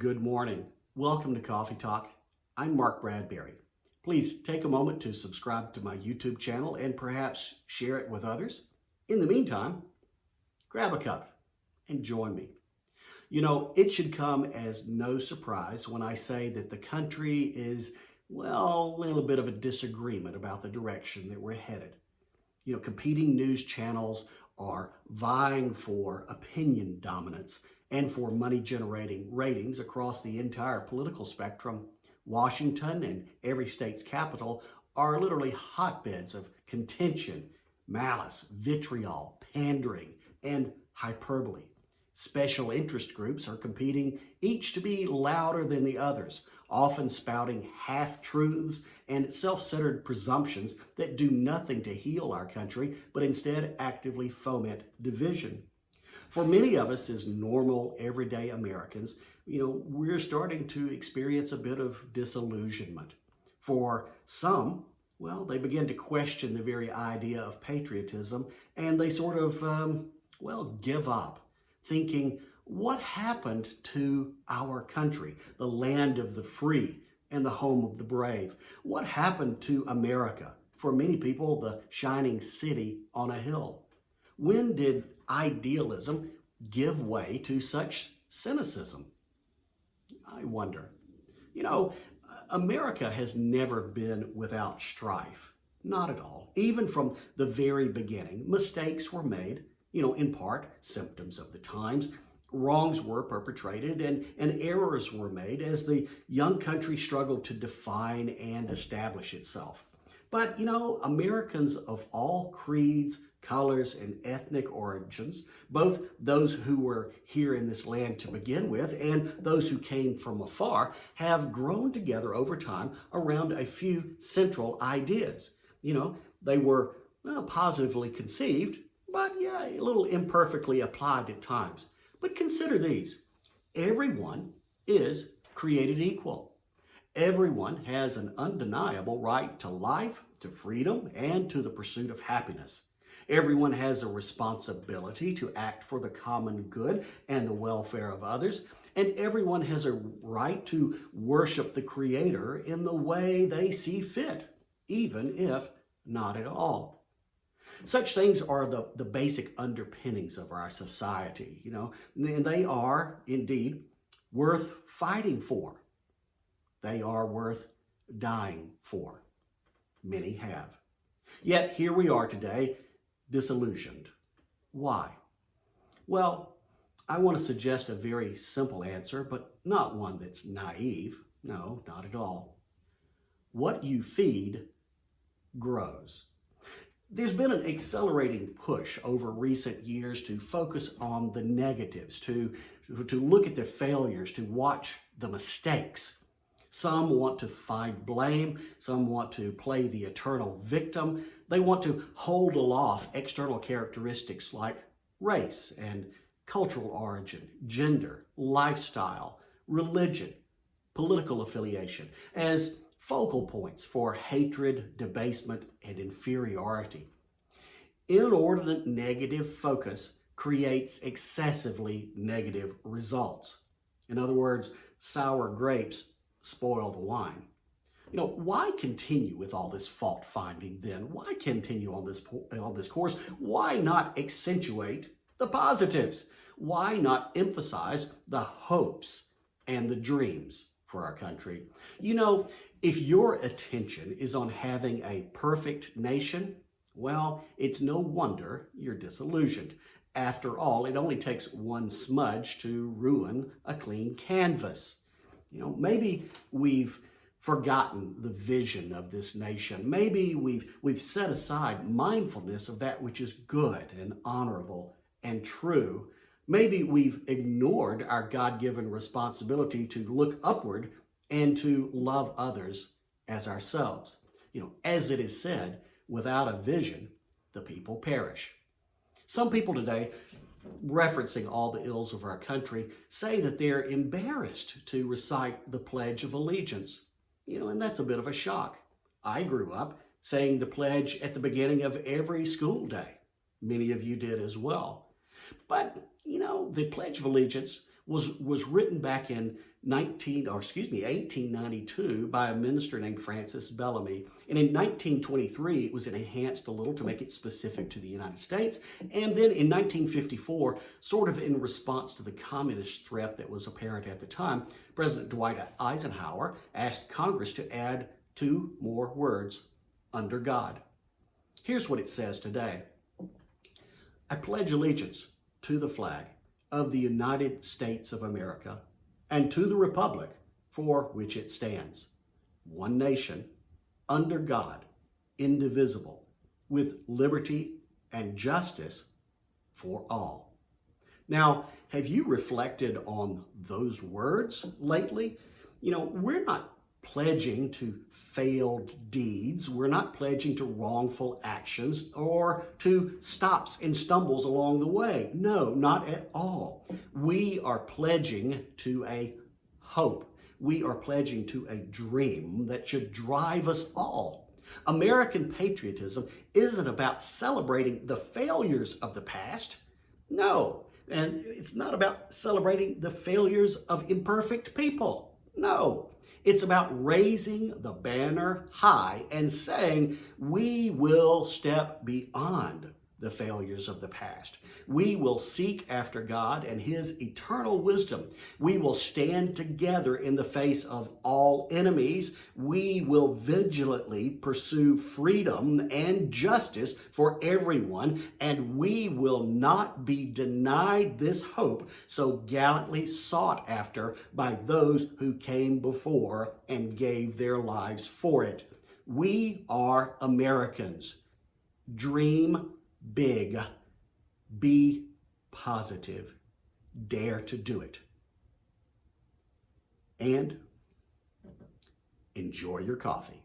Good morning. Welcome to Coffee Talk. I'm Mark Bradberry. Please take a moment to subscribe to my YouTube channel and perhaps share it with others. In the meantime, grab a cup and join me. It should come as no surprise when I say that the country is, a little bit of a disagreement about the direction that we're headed. Competing news channels are vying for opinion dominance and for money-generating ratings across the entire political spectrum. Washington and every state's capital are literally hotbeds of contention, malice, vitriol, pandering, and hyperbole. Special interest groups are competing each to be louder than the others, often spouting half-truths and self-centered presumptions that do nothing to heal our country, but instead actively foment division. For many of us as normal, everyday Americans, we're starting to experience a bit of disillusionment. For some, they begin to question the very idea of patriotism, and they sort of, give up, thinking, what happened to our country, the land of the free and the home of the brave? What happened to America? For many people, the shining city on a hill. When did idealism give way to such cynicism? I wonder. America has never been without strife. Not at all. Even from the very beginning, mistakes were made, in part symptoms of the times. Wrongs were perpetrated and errors were made as the young country struggled to define and establish itself. But, Americans of all creeds, colors, and ethnic origins, both those who were here in this land to begin with and those who came from afar, have grown together over time around a few central ideas. They were positively conceived, but a little imperfectly applied at times. But consider these. Everyone is created equal. Everyone has an undeniable right to life, to freedom, and to the pursuit of happiness. Everyone has a responsibility to act for the common good and the welfare of others. And everyone has a right to worship the Creator in the way they see fit, even if not at all. Such things are the basic underpinnings of our society, and they are indeed worth fighting for. They are worth dying for. Many have. Yet here we are today, disillusioned. Why? Well, I want to suggest a very simple answer, but not one that's naive. No, not at all. What you feed grows. There's been an accelerating push over recent years to focus on the negatives, to look at the failures, to watch the mistakes. Some want to find blame. Some want to play the eternal victim. They want to hold aloft external characteristics like race and cultural origin, gender, lifestyle, religion, political affiliation as focal points for hatred, debasement, and inferiority. Inordinate negative focus creates excessively negative results. In other words, sour grapes spoil the wine. Why continue with all this fault finding then? Why continue on this course? Why not accentuate the positives? Why not emphasize the hopes and the dreams for our country? If your attention is on having a perfect nation, it's no wonder you're disillusioned. After all, it only takes one smudge to ruin a clean canvas. Maybe we've forgotten the vision of this nation. Maybe we've set aside mindfulness of that which is good and honorable and true. Maybe we've ignored our God-given responsibility to look upward and to love others as ourselves. As it is said, without a vision, the people perish. Some people today, referencing all the ills of our country, say that they're embarrassed to recite the Pledge of Allegiance. And that's a bit of a shock. I grew up saying the pledge at the beginning of every school day. Many of you did as well. But, the Pledge of Allegiance was written back in 1892 by a minister named Francis Bellamy. And in 1923, it was enhanced a little to make it specific to the United States. And then in 1954, sort of in response to the communist threat that was apparent at the time, President Dwight Eisenhower asked Congress to add 2 more words, under God. Here's what it says today. I pledge allegiance to the flag of the United States of America and to the republic for which it stands, one nation, under God, indivisible, with liberty and justice for all. Now, have you reflected on those words lately? You know, we're not pledging to failed deeds. We're not pledging to wrongful actions or to stops and stumbles along the way. No, not at all. We are pledging to a hope. We are pledging to a dream that should drive us all. American patriotism isn't about celebrating the failures of the past. No, and it's not about celebrating the failures of imperfect people. No. It's about raising the banner high and saying we will step beyond the failures of the past. We will seek after God and His eternal wisdom. We will stand together in the face of all enemies. We will vigilantly pursue freedom and justice for everyone, and we will not be denied this hope so gallantly sought after by those who came before and gave their lives for it. We are Americans. Dream big. Be positive. Dare to do it. And enjoy your coffee.